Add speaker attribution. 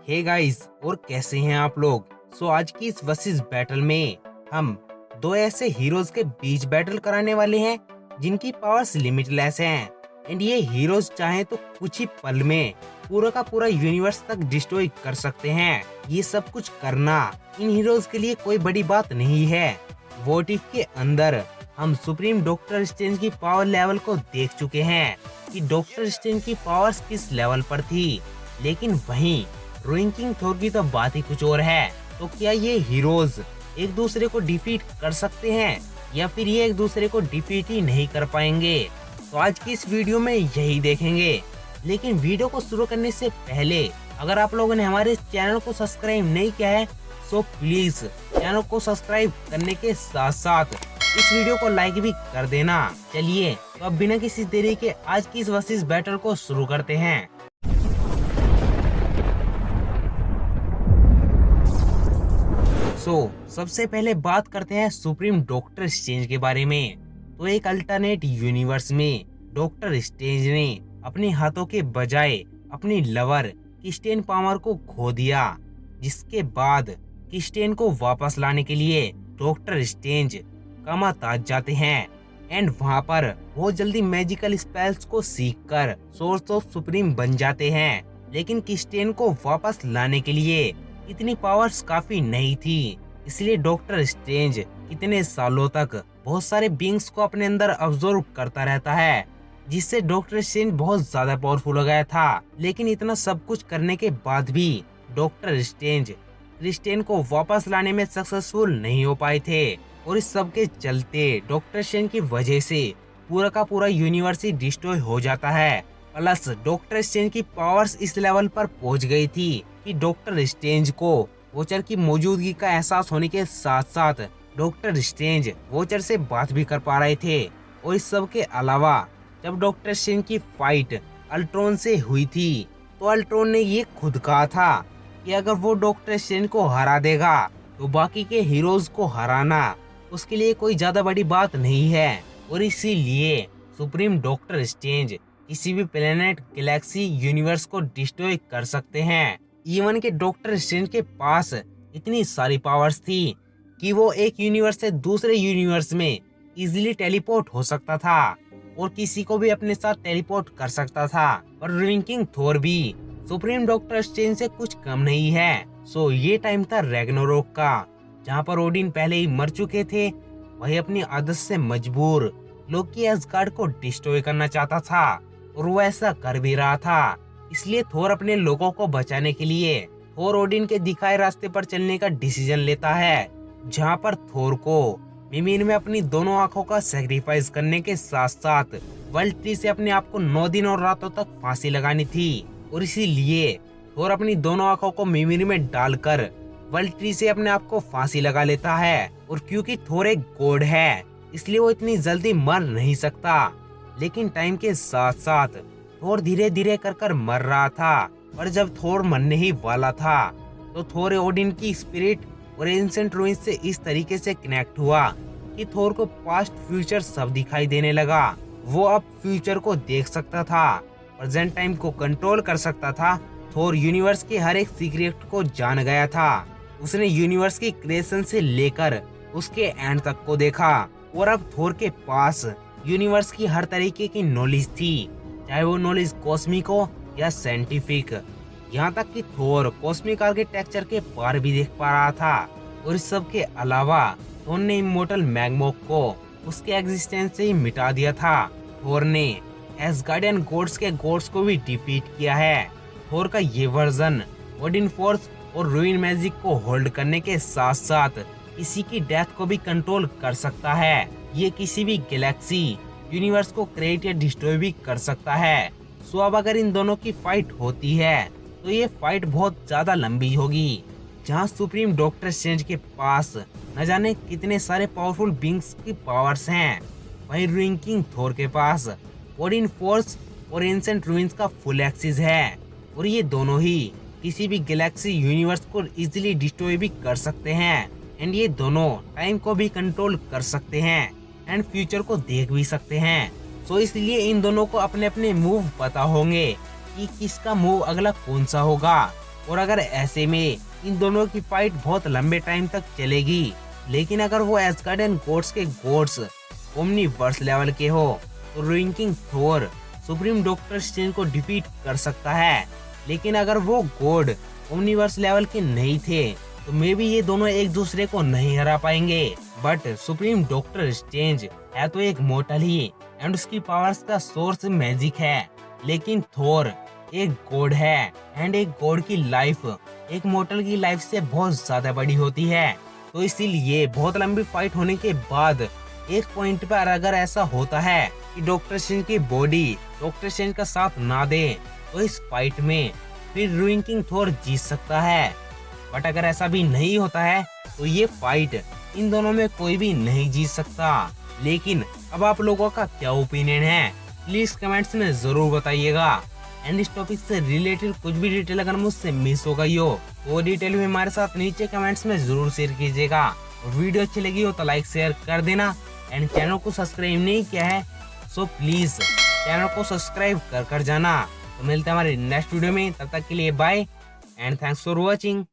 Speaker 1: Hey guys, और कैसे हैं आप लोग। आज की इस वर्सेस बैटल में हम दो ऐसे हीरोज के बीच बैटल कराने वाले हैं जिनकी पावर्स लिमिटलेस हैं। एंड ये हीरोज चाहें तो कुछ ही पल में पूरा का पूरा यूनिवर्स तक डिस्ट्रॉय कर सकते हैं। ये सब कुछ करना इन हीरोज के लिए कोई बड़ी बात नहीं है। व्हाट इफ के अंदर हम सुप्रीम डॉक्टर स्ट्रेंज की पावर लेवल को देख चुके हैं कि डॉक्टर स्ट्रेंज की पावर्स किस लेवल पर थी, लेकिन वहीं रोइंग थोर की तो बात ही कुछ और है। तो क्या ये हीरोज एक दूसरे को डिफीट कर सकते हैं या फिर ये एक दूसरे को डिफीट ही नहीं कर पाएंगे? तो आज की इस वीडियो में यही देखेंगे। लेकिन वीडियो को शुरू करने से पहले अगर आप लोगों ने हमारे चैनल को सब्सक्राइब नहीं किया है तो प्लीज चैनल को सब्सक्राइब करने के साथ साथ इस वीडियो को लाइक भी कर देना। चलिए तो अब बिना किसी देरी के आज की इस वर्सेस बैटल को शुरू करते हैं। सबसे पहले बात करते हैं सुप्रीम डॉक्टर स्ट्रेंज के बारे में। तो एक अल्टरनेट यूनिवर्स में डॉक्टर स्ट्रेंज ने अपने हाथों के बजाय अपनी लवर क्रिस्टेन पामर को खो दिया, जिसके बाद क्रिस्टेन को वापस लाने के लिए डॉक्टर स्ट्रेंज कामाताज जाते हैं। एंड वहां पर बहुत जल्दी मैजिकल स्पेल्स को सीखकर सोर्स ऑफ सुप्रीम बन जाते हैं। लेकिन क्रिस्टेन को वापस लाने के लिए इतनी पावर्स काफी नहीं थी, इसलिए डॉक्टर स्ट्रेंज कितने सालों तक बहुत सारे बीइंग्स को अपने अंदर अब्सॉर्ब करता रहता है, जिससे डॉक्टर स्ट्रेंज बहुत ज्यादा पावरफुल हो गया था। लेकिन इतना सब कुछ करने के बाद भी डॉक्टर स्ट्रेंज क्रिस्टेन को वापस लाने में सक्सेसफुल नहीं हो पाए थे। और इस सब के चलते डॉक्टर स्ट्रेंज की वजह से पूरा का पूरा यूनिवर्स ही डिस्ट्रॉय हो जाता है। प्लस डॉक्टर स्ट्रेंज की पावर्स इस लेवल पर पहुंच गई थी कि डॉक्टर स्ट्रेंज को वोचर की मौजूदगी का एहसास होने के साथ साथ डॉक्टर स्ट्रेंज वोचर से बात भी कर पा रहे थे। और इस सब के अलावा जब डॉक्टर स्ट्रेंज की फाइट अल्ट्रॉन से हुई थी तो अल्ट्रॉन ने ये खुद कहा था कि अगर वो डॉक्टर स्ट्रेंज को हरा देगा तो बाकी के हीरोज को हराना उसके लिए कोई ज्यादा बड़ी बात नहीं है। और इसीलिए सुप्रीम डॉक्टर स्ट्रेंज किसी भी प्लेनेट, गैलेक्सी, यूनिवर्स को डिस्ट्रॉय कर सकते हैं। इवन के डॉक्टर स्ट्रेंज के पास इतनी सारी पावर्स थी कि वो एक यूनिवर्स से दूसरे यूनिवर्स में इजीली टेलीपोर्ट हो सकता था और किसी को भी अपने साथ टेलीपोर्ट कर सकता था। पर रिंकिंग थोर भी सुप्रीम डॉक्टर स्ट्रेंज से कुछ कम नहीं है। ये टाइम था रैग्नारोक का, जहाँ पर ओडिन पहले ही मर चुके थे। वही अपनी आदत से मजबूर लोकी एसगार्ड को डिस्ट्रॉय करना चाहता था और वो ऐसा कर भी रहा था। इसलिए थोर अपने लोगों को बचाने के लिए थोर ओडिन के दिखाए रास्ते पर चलने का डिसीजन लेता है, जहां पर थोर को मिमिर में अपनी दोनों आंखों का सैक्रिफाइस करने के साथ साथ वर्ल्ड ट्री से अपने आप को 9 दिन और रातों तक फांसी लगानी थी। और इसीलिए थोर अपनी दोनों आंखों को मिमिर में डालकर वर्ल्ड ट्री से अपने आप को फांसी लगा लेता है। और क्योंकि थोर एक गॉड है इसलिए वो इतनी जल्दी मर नहीं सकता। लेकिन टाइम के साथ साथ थोर धीरे धीरे कर मर रहा था। और जब थोर मरने ही वाला था तो थोर ओडिन की स्पिरिट और एंशिएंट रूइंस से इस तरीके से कनेक्ट हुआ कि थोर को पास्ट फ्यूचर सब दिखाई देने लगा। वो अब फ्यूचर को देख सकता था, प्रेजेंट टाइम को कंट्रोल कर सकता था। थोर यूनिवर्स के हर एक सीक्रेट को जान गया था। उसने यूनिवर्स की क्रिएशन से लेकर उसके एंड तक को देखा। और अब थोर के पास यूनिवर्स की हर तरीके की नॉलेज थी, चाहे वो नॉलेज कॉस्मिक हो या साइंटिफिक। यहाँ तक कि थोर कॉस्मिक आर्किटेक्चर के पार भी देख पा रहा था। और इस सब के अलावा थोर ने इमोर्टल मैग्मोक को उसके एग्जिस्टेंस से ही मिटा दिया था। थोर ने एसगार्डियन गॉड्स के गॉड्स को भी डिफीट किया है। थोर का ये वर्जन ओडिन फोर्स और रूइन मैजिक को होल्ड करने के साथ साथ किसी की डेथ को भी कंट्रोल कर सकता है। ये किसी भी गैलेक्सी, यूनिवर्स को क्रिएट या डिस्ट्रॉय भी कर सकता है। अब अगर इन दोनों की फाइट होती है तो ये फाइट बहुत ज्यादा लंबी होगी, जहां सुप्रीम डॉक्टर स्ट्रेंज के पास न जाने कितने सारे पावरफुल बीइंग्स की पावर्स हैं। वहीं रिंकिंग थोर के पास ओडिन फोर्स और एंशिएंट रूइंस का फुल एक्सेस है। और ये दोनों ही किसी भी गैलेक्सी, यूनिवर्स को इजीली डिस्ट्रॉय भी कर सकते हैं। एंड ये दोनों टाइम को भी कंट्रोल कर सकते हैं एंड फ्यूचर को देख भी सकते हैं। इसलिए इन दोनों को अपने अपने मूव पता होंगे कि किसका मूव अगला कौन सा होगा। और अगर ऐसे में इन दोनों की फाइट बहुत लंबे टाइम तक चलेगी, लेकिन अगर वो एस्गार्डियन गॉड्स के गॉड्स ओमनीवर्स लेवल के हो तो रिंकिंग थोर सुप्रीम डॉक्टर स्ट्रेंज को डिफीट कर सकता है। लेकिन अगर वो गॉड ओमनीवर्स लेवल के नहीं थे तो मे बी ये दोनों एक दूसरे को नहीं हरा पाएंगे। बट सुप्रीम डॉक्टर स्ट्रेंज है तो एक मोर्टल ही एंड उसकी पावर्स का सोर्स मैजिक है, लेकिन थोर एक गॉड है एंड एक गॉड की लाइफ एक मोर्टल की लाइफ से बहुत ज्यादा बड़ी होती है। तो इसीलिए बहुत लंबी फाइट होने के बाद एक पॉइंट पर अगर ऐसा होता है कि डॉक्टर स्ट्रेंज की बॉडी डॉक्टर स्ट्रेंज का साथ ना दे तो इस फाइट में फिर रिंकिंग थोर जीत सकता है। बट अगर ऐसा भी नहीं होता है तो ये फाइट इन दोनों में कोई भी नहीं जीत सकता। लेकिन अब आप लोगों का क्या ओपिनियन है, प्लीज कमेंट्स में जरूर बताइएगा। एंड इस टॉपिक से रिलेटेड कुछ भी डिटेल अगर मुझसे मिस हो गई हो तो वो डिटेल भी हमारे साथ नीचे कमेंट्स में जरूर शेयर कीजिएगा। और वीडियो अच्छी लगी हो तो लाइक शेयर कर देना एंड चैनल को सब्सक्राइब नहीं किया है सो प्लीज चैनल को सब्सक्राइब कर जाना। तो मिलते हैं हमारे नेक्स्ट वीडियो में, तब तक के लिए bye and thanks for watching.